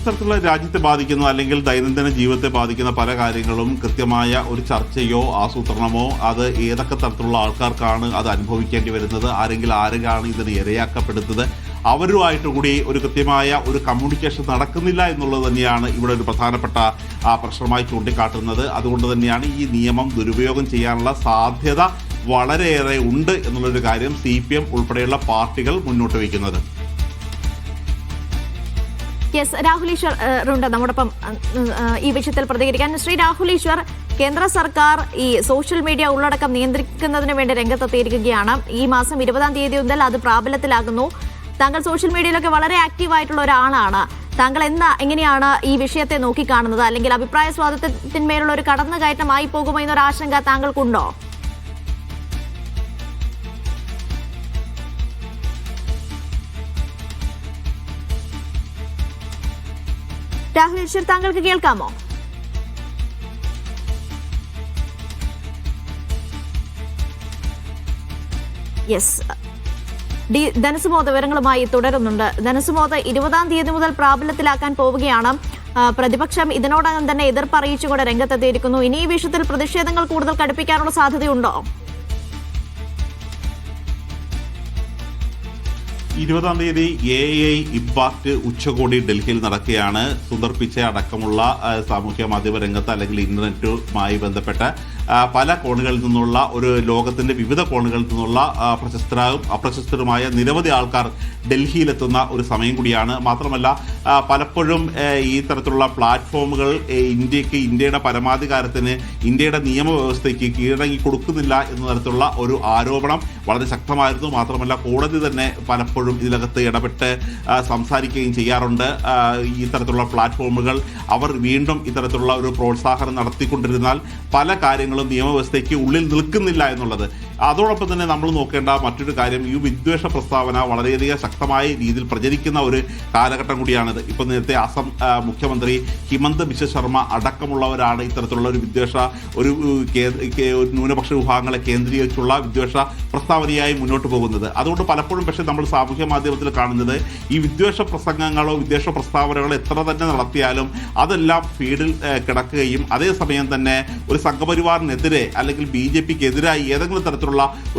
ഇത്തരത്തിലുള്ള രാജ്യത്തെ ബാധിക്കുന്ന അല്ലെങ്കിൽ ദൈനംദിന ജീവിതത്തെ ബാധിക്കുന്ന പല കാര്യങ്ങളും കൃത്യമായ ഒരു ചർച്ചയോ ആസൂത്രണമോ അത് ഏതൊക്കെ തരത്തിലുള്ള ആൾക്കാർക്കാണ് അത് അനുഭവിക്കേണ്ടി വരുന്നത്, ആരെങ്കിലും ഇതിന് ഇരയാക്കപ്പെടുന്നത്, അവരുമായിട്ട് കൂടി ഒരു കൃത്യമായ ഒരു കമ്മ്യൂണിക്കേഷൻ നടക്കുന്നില്ല എന്നുള്ളത് തന്നെയാണ് ഇവിടെ ഒരു പ്രധാനപ്പെട്ട പ്രശ്നമായി ചൂണ്ടിക്കാട്ടുന്നത്. അതുകൊണ്ട് തന്നെയാണ് ഈ നിയമം ദുരുപയോഗം ചെയ്യാനുള്ള സാധ്യത വളരെയേറെ ഉണ്ട് എന്നുള്ളൊരു കാര്യം CPM ഉൾപ്പെടെയുള്ള പാർട്ടികൾ മുന്നോട്ട് വയ്ക്കുന്നത്. രാഹുൽ ഈശ്വർ ഉണ്ട് നമ്മോടൊപ്പം ഈ വിഷയത്തിൽ പ്രതികരിക്കാൻ. ശ്രീ രാഹുൽ ഈശ്വർ, കേന്ദ്ര സർക്കാർ ഈ സോഷ്യൽ മീഡിയ ഉള്ളടക്കം നിയന്ത്രിക്കുന്നതിന് വേണ്ടി രംഗത്തെത്തിയിരിക്കുകയാണ്. ഈ മാസം 20-ാം തീയതി മുതൽ അത് പ്രാബല്യത്തിലാകുന്നു. താങ്കൾ സോഷ്യൽ മീഡിയയിലൊക്കെ വളരെ ആക്റ്റീവ് ആയിട്ടുള്ള ഒരാളാണ്. താങ്കൾ എങ്ങനെയാണ് ഈ വിഷയത്തെ നോക്കിക്കാണുന്നത്? അല്ലെങ്കിൽ അഭിപ്രായ സ്വാതന്ത്ര്യത്തിന്മേലുള്ള ഒരു കടന്നുകയറ്റമായി പോകുമോ എന്നൊരു ആശങ്ക താങ്കൾക്കുണ്ടോ? രാഹുൽ ഈശ്വർ, താങ്കൾക്ക് കേൾക്കാമോ? യെസ്, ധനസുമോദ വിവരങ്ങളുമായി തുടരുന്നുണ്ട്. ധനസുമോദ 20-ാം തീയതി മുതൽ പ്രാബല്യത്തിലാക്കാൻ പോവുകയാണ്. പ്രതിപക്ഷം ഇതിനോടകം തന്നെ എതിർപ്പ് അറിയിച്ചുകൊണ്ട് രംഗത്തെത്തിയിരിക്കുന്നു. ഇനി ഈ വിഷയത്തിൽ പ്രതിഷേധങ്ങൾ കൂടുതൽ കടുപ്പിക്കാനുള്ള സാധ്യതയുണ്ടോ? 20-ാം തീയതി AI ഇമ്പാക്ട് ഉച്ചകോടി ഡൽഹിയിൽ നടക്കുകയാണ്. സുന്ദർ പിച്ചൈ അടക്കമുള്ള സാമൂഹ്യ മാധ്യമ രംഗത്ത് അല്ലെങ്കിൽ ഇന്റർനെറ്റുമായി ബന്ധപ്പെട്ട പല കോണുകളിൽ നിന്നുള്ള ലോകത്തിന്റെ വിവിധ കോണുകളിൽ നിന്നുള്ള പ്രശസ്തരും അപ്രശസ്തരുമായ നിരവധി ആൾക്കാർ ഡൽഹിയിലെത്തുന്ന ഒരു സമയം കൂടിയാണ്. മാത്രമല്ല പലപ്പോഴും ഈ തരത്തിലുള്ള പ്ലാറ്റ്ഫോമുകൾ ഇന്ത്യയുടെ പരമാധികാരത്തിന്, ഇന്ത്യയുടെ നിയമവ്യവസ്ഥയ്ക്ക് കീഴടങ്ങി കൊടുക്കുന്നില്ല എന്ന തരത്തിലുള്ള ഒരു ആരോപണം വളരെ ശക്തമായിരുന്നു. മാത്രമല്ല കോടതി തന്നെ പലപ്പോഴും ഇതിനകത്ത് ഇടപെട്ട് സംസാരിക്കുകയും ചെയ്യാറുണ്ട്. ഈ തരത്തിലുള്ള പ്ലാറ്റ്ഫോമുകൾ അവർ വീണ്ടും ഇത്തരത്തിലുള്ള ഒരു പ്രോത്സാഹനം നടത്തിക്കൊണ്ടിരുന്നാൽ പല കാര്യങ്ങളും നിയമവ്യവസ്ഥയ്ക്ക് ഉള്ളിൽ നിൽക്കുന്നില്ല എന്നുള്ളത്. അതോടൊപ്പം തന്നെ നമ്മൾ നോക്കേണ്ട മറ്റൊരു കാര്യം, ഈ വിദ്വേഷ പ്രസ്താവന വളരെയധികം ശക്തമായ രീതിയിൽ പ്രചരിക്കുന്ന ഒരു കാലഘട്ടം കൂടിയാണിത്. ഇപ്പോൾ നേരത്തെ അസം മുഖ്യമന്ത്രി ഹിമന്ത് ബിശ്വ ശർമ്മ അടക്കമുള്ളവരാണ് ഇത്തരത്തിലുള്ള ഒരു വിദ്വേഷ ഒരു ന്യൂനപക്ഷ വിഭാഗങ്ങളെ കേന്ദ്രീകരിച്ചുള്ള വിദ്വേഷ പ്രസ്താവനയായി മുന്നോട്ട് പോകുന്നത്. അതുകൊണ്ട് പലപ്പോഴും പക്ഷേ നമ്മൾ സാമൂഹ്യ മാധ്യമത്തിൽ കാണുന്നത് ഈ വിദ്വേഷ പ്രസംഗങ്ങളോ വിദ്വേഷ പ്രസ്താവനകളോ എത്ര തന്നെ നടത്തിയാലും അതെല്ലാം ഫീഡിൽ കിടക്കുകയും അതേസമയം തന്നെ ഒരു സംഘപരിവാറിനെതിരെ അല്ലെങ്കിൽ BJPക്കെതിരായി ഏതെങ്കിലും തരത്തിലുള്ള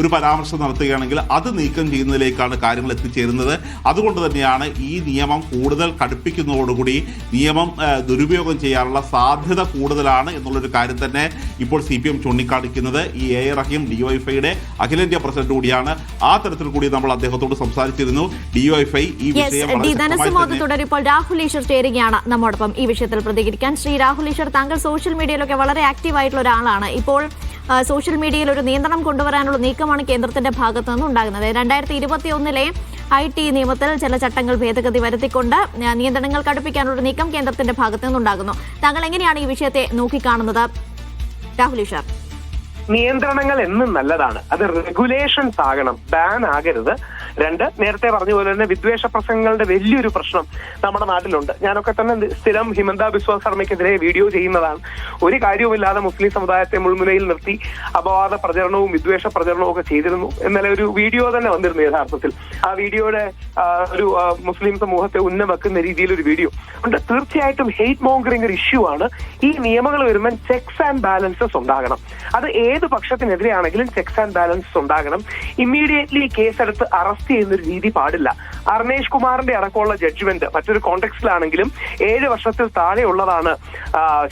ഒരു പരാമർശം നടത്തുകയാണെങ്കിൽ അത് നീക്കം ചെയ്യുന്നതിലേക്കാണ് കാര്യങ്ങൾ എത്തിച്ചേരുന്നത്. അതുകൊണ്ട് തന്നെയാണ് ഈ നിയമം കൂടുതൽ കടുപ്പിക്കുന്നതോടുകൂടി നിയമം ദുരുപയോഗം ചെയ്യാനുള്ള സാധ്യത കൂടുതലാണ് എന്നുള്ളൊരു കാര്യം തന്നെ ഇപ്പോൾ CPM ചൂണ്ടിക്കാണിക്കുന്നത്. ഈ A റഹീം DYFIയുടെ അഖിലേന്ത്യാ പ്രസിഡന്റ് കൂടിയാണ്. ആ തരത്തിൽ കൂടി നമ്മൾ അദ്ദേഹത്തോട് സംസാരിച്ചിരുന്നു. DYFI ഈ വിഷയം തുടരുമ്പോൾ രാഹുൽ ഈശ്വർ ചേരുകയാണ് നമ്മോടൊപ്പം ഈ വിഷയത്തിൽ പ്രതികരിക്കാൻ. ശ്രീ രാഹുൽ ഈശ്വർ, താങ്കൾ സോഷ്യൽ മീഡിയയിലൊക്കെ വളരെ ആക്റ്റീവ് ആയിട്ടുള്ള ഒരാളാണ്. ഇപ്പോൾ സോഷ്യൽ മീഡിയയിൽ ഒരു നിയന്ത്രണം കൊണ്ടുവരാനുള്ള നീക്കമാണ് കേന്ദ്രത്തിന്റെ ഭാഗത്തു നിന്ന് ഉണ്ടാകുന്നത്. 2021-ലെ IT നിയമത്തിൽ ചില ചട്ടങ്ങൾ ഭേദഗതി വരുത്തിക്കൊണ്ട് നിയന്ത്രണങ്ങൾ കടുപ്പിക്കാനുള്ള നീക്കം കേന്ദ്രത്തിന്റെ ഭാഗത്തു നിന്നുണ്ടാകുന്നു. താങ്കൾ എങ്ങനെയാണ് ഈ വിഷയത്തെ നോക്കിക്കാണുന്നത് രാഹുൽ ഈശ്വർ? നിയന്ത്രണങ്ങൾ എന്നും നല്ലതാണ്. അത് റെഗുലേഷൻസ് ആകണം, ബാൻ ആകരുത്. 2, നേരത്തെ പറഞ്ഞ പോലെ തന്നെ വിദ്വേഷ പ്രസംഗങ്ങളുടെ വലിയൊരു പ്രശ്നം നമ്മുടെ നാട്ടിലുണ്ട്. ഞാനൊക്കെ തന്നെ സ്ഥിരം ഹിമന്ത ബിശ്വ ശർമ്മയ്ക്കെതിരെ വീഡിയോ ചെയ്യുന്നതാണ്. ഒരു കാര്യവുമില്ലാതെ മുസ്ലിം സമുദായത്തെ മുൾമുനയിൽ നിർത്തി അപവാദ പ്രചരണവും വിദ്വേഷ പ്രചരണവും ഒക്കെ ചെയ്തിരുന്നു. എന്നാലും ഒരു വീഡിയോ തന്നെ വന്നിരുന്നു. യഥാർത്ഥത്തിൽ ആ വീഡിയോയുടെ ഒരു മുസ്ലിം സമൂഹത്തെ ഉന്നം വെക്കുന്ന രീതിയിൽ ഒരു വീഡിയോ ഉണ്ട്. തീർച്ചയായിട്ടും ഹെയ്റ്റ് മോങ്കറിംഗ് ഒരു ഇഷ്യൂ ആണ്. ഈ നിയമങ്ങൾ വരുമ്പോൾ ചെക്സ് ആൻഡ് ബാലൻസസ് ഉണ്ടാകണം. അത് ഏത് പക്ഷത്തിനെതിരെയാണെങ്കിലും ചെക്സ് ആൻഡ് ബാലൻസസ് ഉണ്ടാകണം. ഇമ്മീഡിയറ്റ്ലി കേസെടുത്ത് അറസ്റ്റ് ചെയ്യുന്ന ഒരു രീതി പാടില്ല. അർണേഷ് കുമാറിന്റെ അടക്കമുള്ള ജഡ്ജ്മെന്റ് മറ്റൊരു കോണ്ടെക്സ്റ്റിലാണെങ്കിലും 7 വർഷത്തിൽ താഴെയുള്ളതാണ്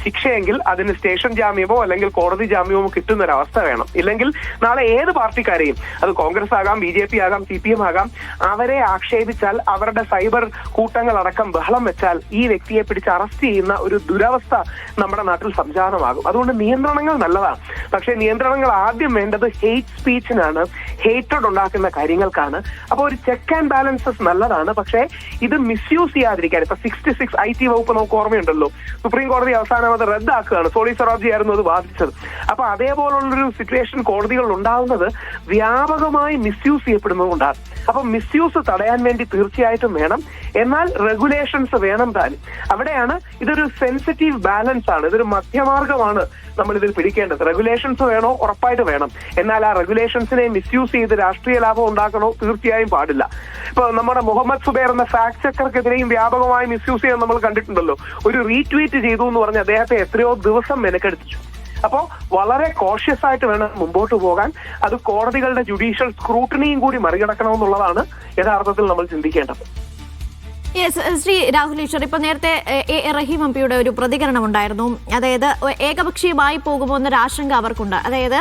ശിക്ഷയെങ്കിൽ അതിന് സ്റ്റേഷൻ ജാമ്യമോ അല്ലെങ്കിൽ കോടതി ജാമ്യമോ കിട്ടുന്ന ഒരു അവസ്ഥ വേണം. ഇല്ലെങ്കിൽ നാളെ ഏത് പാർട്ടിക്കാരെയും, അത് കോൺഗ്രസ് ആകാം, BJP ആകാം, CPM ആകാം, അവരെ ആക്ഷേപിച്ചാൽ, അവരുടെ സൈബർ കൂട്ടങ്ങളടക്കം ബഹളം വെച്ചാൽ ഈ വ്യക്തിയെ പിടിച്ച് അറസ്റ്റ് ചെയ്യുന്ന ഒരു ദുരവസ്ഥ നമ്മുടെ നാട്ടിൽ സംജാതമാകും. അതുകൊണ്ട് നിയന്ത്രണങ്ങൾ നല്ലതാണ്. പക്ഷേ നിയന്ത്രണങ്ങൾ ആദ്യം വേണ്ടത് ഹെയ്റ്റ് സ്പീച്ചിനാണ്, ഹേറ്റഡ് ഉണ്ടാക്കുന്ന കാര്യങ്ങൾക്കാണ്. അപ്പോൾ ഒരു ചെക്ക് ആൻഡ് ബാലൻസസ് നല്ലതാണ്. പക്ഷേ ഇത് മിസ്യൂസ് ചെയ്യാതിരിക്കാൻ, ഇപ്പൊ 66 IT വകുപ്പ് നമുക്ക് ഓർമ്മയുണ്ടല്ലോ, സുപ്രീം കോടതി അവസാനം അത് റദ്ദാക്കുകയാണ്. സോളി സൊറാബ്ജി ആയിരുന്നു അത് ബാധിച്ചത്. അപ്പൊ അതേപോലുള്ളൊരു സിറ്റുവേഷൻ കോടതികൾ ഉണ്ടാവുന്നത് വ്യാപകമായി മിസ്യൂസ് ചെയ്യപ്പെടുന്നതുകൊണ്ടാണ്. അപ്പൊ മിസ്യൂസ് തടയാൻ വേണ്ടി തീർച്ചയായിട്ടും വേണം. എന്നാൽ റെഗുലേഷൻസ് വേണം താനും. അവിടെയാണ് ഇതൊരു സെൻസിറ്റീവ് ബാലൻസ് ആണ്, ഇതൊരു മധ്യമാർഗമാണ് നമ്മൾ ഇതിൽ പിടിക്കേണ്ടത്. റെഗുലേഷൻസ് വേണോ? ഉറപ്പായിട്ട് വേണം. എന്നാൽ ആ റെഗുലേഷൻസിനെ മിസ്യൂസ് ചെയ്ത് രാഷ്ട്രീയ ലാഭം ഉണ്ടാക്കണോ? തീർച്ചയായും പാടില്ല. ഇപ്പൊ നമ്മുടെ മുഹമ്മദ് സുബൈർ എന്ന ഫാക്ട് ചെക്കർക്കെതിരെയും വ്യാപകമായി മിസ്യൂസ് ചെയ്യാൻ നമ്മൾ കണ്ടിട്ടുണ്ടല്ലോ. ഒരു റീട്വീറ്റ് ചെയ്തു എന്ന് പറഞ്ഞ് അദ്ദേഹത്തെ എത്രയോ ദിവസം മെനക്കെടുത്തിച്ചു. അപ്പോ വളരെ കോഷ്യസ് ആയിട്ട് വേണം മുമ്പോട്ട് പോകാൻ. അത് കോടതികളുടെ ജുഡീഷ്യൽ സ്ക്രൂട്ടണിയും കൂടി മറികടക്കണമെന്നുള്ളതാണ് യഥാർത്ഥത്തിൽ നമ്മൾ ചിന്തിക്കേണ്ടത്. ശ്രീ രാഹുൽ ഈശ്വർ, ഇപ്പൊ നേരത്തെ റഹീം എംപിയുടെ ഒരു പ്രതികരണം ഉണ്ടായിരുന്നു. അതായത് ഏകപക്ഷീയമായി പോകുമോ എന്നൊരു ആശങ്ക അവർക്കുണ്ട്. അതായത്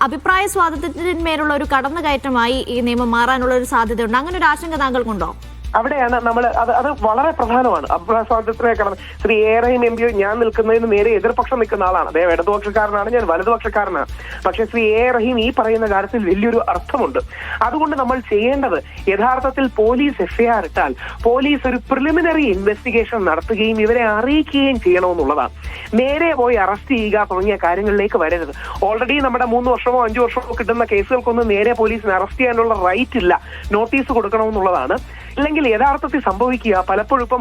അഭിപ്രായ സ്വാതന്ത്ര്യത്തിന്മേലുള്ള ഒരു കടന്നുകയറ്റമായി ഈ നിയമം മാറാനുള്ള ഒരു സാധ്യതയുണ്ട്. അങ്ങനെ ഒരു ആശങ്ക താങ്കൾക്കുണ്ടോ? അവിടെയാണ് നമ്മൾ അത് വളരെ പ്രധാനമാണ്. അഭിപ്രായ സ്വാതന്ത്ര്യത്തിനെ കടന്ന് ശ്രീ റഹീം എം പി ഞാൻ നിൽക്കുന്നതിന് നേരെ എതിർപക്ഷം നിൽക്കുന്ന ആളാണ്. അദ്ദേഹം ഇടതുപക്ഷക്കാരനാണ്, ഞാൻ വലതുപക്ഷക്കാരനാണ്. പക്ഷെ ശ്രീ റഹീം ഈ പറയുന്ന കാര്യത്തിൽ വലിയൊരു അർത്ഥമുണ്ട്. അതുകൊണ്ട് നമ്മൾ ചെയ്യേണ്ടത് യഥാർത്ഥത്തിൽ പോലീസ് എഫ്ഐആർ ഇട്ടാൽ പോലീസ് ഒരു പ്രിലിമിനറി ഇൻവെസ്റ്റിഗേഷൻ നടത്തുകയും ഇവരെ അറിയിക്കുകയും ചെയ്യണമെന്നുള്ളതാണ്. നേരെ പോയി അറസ്റ്റ് ചെയ്യുക തുടങ്ങിയ കാര്യങ്ങളിലേക്ക് വരരുത്. ഓൾറെഡി നമ്മുടെ 3 വർഷമോ 5 വർഷമോ കിട്ടുന്ന കേസുകൾക്കൊന്നും നേരെ പോലീസിന് അറസ്റ്റ് ചെയ്യാനുള്ള റൈറ്റ് ഇല്ല. നോട്ടീസ് കൊടുക്കണമെന്നുള്ളതാണ്. ഇല്ലെങ്കിൽ യഥാർത്ഥത്തിൽ സംഭവിക്കുക പലപ്പോഴും ഇപ്പൊ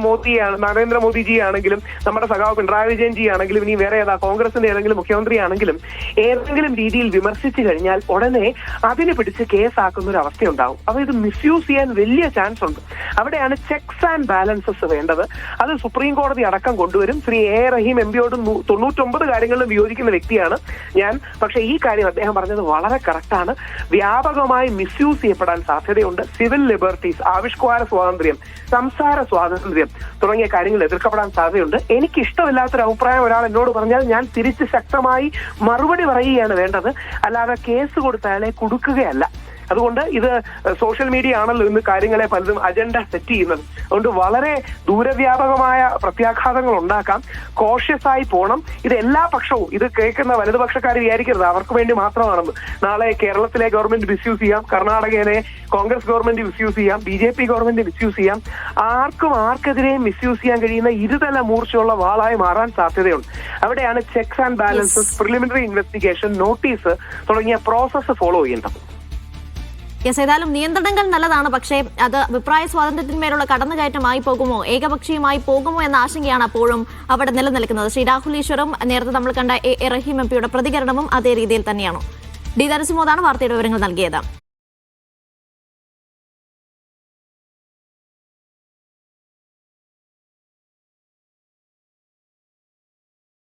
നരേന്ദ്രമോദിജി ആണെങ്കിലും നമ്മുടെ സഖാവ് പിണറായി വിജയൻജി ആണെങ്കിലും ഇനി വേറെ കോൺഗ്രസിന്റെ ഏതെങ്കിലും മുഖ്യമന്ത്രി ആണെങ്കിലും ഏതെങ്കിലും രീതിയിൽ വിമർശിച്ചു കഴിഞ്ഞാൽ ഉടനെ അതിന് പിടിച്ച് കേസാക്കുന്ന ഒരു അവസ്ഥയുണ്ടാവും. അപ്പൊ ഇത് മിസ്യൂസ് ചെയ്യാൻ വലിയ ചാൻസ് ഉണ്ട്. അവിടെയാണ് ചെക്സ് ആൻഡ് ബാലൻസസ് വേണ്ടത്. അത് സുപ്രീം കോടതി അടക്കം കൊണ്ടുവരും. ശ്രീ റഹീം എം പിയോട് 99 കാര്യങ്ങളിലും വിയോജിക്കുന്ന വ്യക്തിയാണ് ഞാൻ. പക്ഷെ ഈ കാര്യം അദ്ദേഹം പറഞ്ഞത് വളരെ കറക്റ്റാണ്. വ്യാപകമായി മിസ്യൂസ് ചെയ്യപ്പെടാൻ സാധ്യതയുണ്ട്. സിവിൽ ലിബർട്ടീസ്, ആവിഷ്കാര സ്വാതന്ത്ര്യം, സംസാര സ്വാതന്ത്ര്യം തുടങ്ങിയ കാര്യങ്ങൾ എതിർക്കപ്പെടാൻ സാധ്യതയുണ്ട്. എനിക്ക് ഇഷ്ടമില്ലാത്തൊരു അഭിപ്രായം ഒരാൾ എന്നോട് പറഞ്ഞാൽ ഞാൻ തിരിച്ച് ശക്തമായി മറുപടി പറയുകയാണ് വേണ്ടത്. അല്ലാതെ കേസ് കൊടുത്ത് അയാളെ കുടുക്കുകയല്ല. അതുകൊണ്ട് ഇത് സോഷ്യൽ മീഡിയ ആണല്ലോ ഇന്ന് കാര്യങ്ങളെ പലതും അജണ്ട സെറ്റ് ചെയ്യുന്നത്. അതുകൊണ്ട് വളരെ ദൂരവ്യാപകമായ പ്രത്യാഘാതങ്ങൾ ഉണ്ടാക്കാം. കോഷ്യസ് ആയി പോണം. ഇത് എല്ലാ പക്ഷവും ഇത് കേൾക്കുന്ന വലതുപക്ഷക്കാർ വിചാരിക്കരുത് അവർക്ക് വേണ്ടി മാത്രമാണെന്ന്. നാളെ കേരളത്തിലെ ഗവൺമെന്റ് മിസ്യൂസ് ചെയ്യാം, കർണാടകയിലെ കോൺഗ്രസ് ഗവൺമെന്റ് മിസ്യൂസ് ചെയ്യാം, BJP ഗവൺമെന്റ് മിസ്യൂസ് ചെയ്യാം. ആർക്കെതിരെയും മിസ്യൂസ് ചെയ്യാൻ കഴിയുന്ന ഇരുതല മൂർച്ചയുള്ള വാളായി മാറാൻ സാധ്യതയുണ്ട്. അവിടെയാണ് checks and balances, preliminary investigation, notice തുടങ്ങിയ പ്രോസസ്സ് ഫോളോ ചെയ്യേണ്ടത്. ഏതായാലും നിയന്ത്രണങ്ങൾ നല്ലതാണ്. പക്ഷേ അത് അഭിപ്രായ സ്വാതന്ത്ര്യത്തിന്മേലുള്ള കടന്നുകയറ്റമായി പോകുമോ, ഏകപക്ഷീയമായി പോകുമോ എന്ന ആശങ്കയാണ് അപ്പോഴും അവിടെ നിലനിൽക്കുന്നത്. ശ്രീ രാഹുൽ ഈശ്വറും നേരത്തെ നമ്മൾ കണ്ട റഹീം എംപിയുടെ പ്രതികരണവും അതേ രീതിയിൽ തന്നെയാണോ? ഡി നരസിംഹോദാണ് വാർത്തയുടെ വിവരങ്ങൾ നൽകിയത്.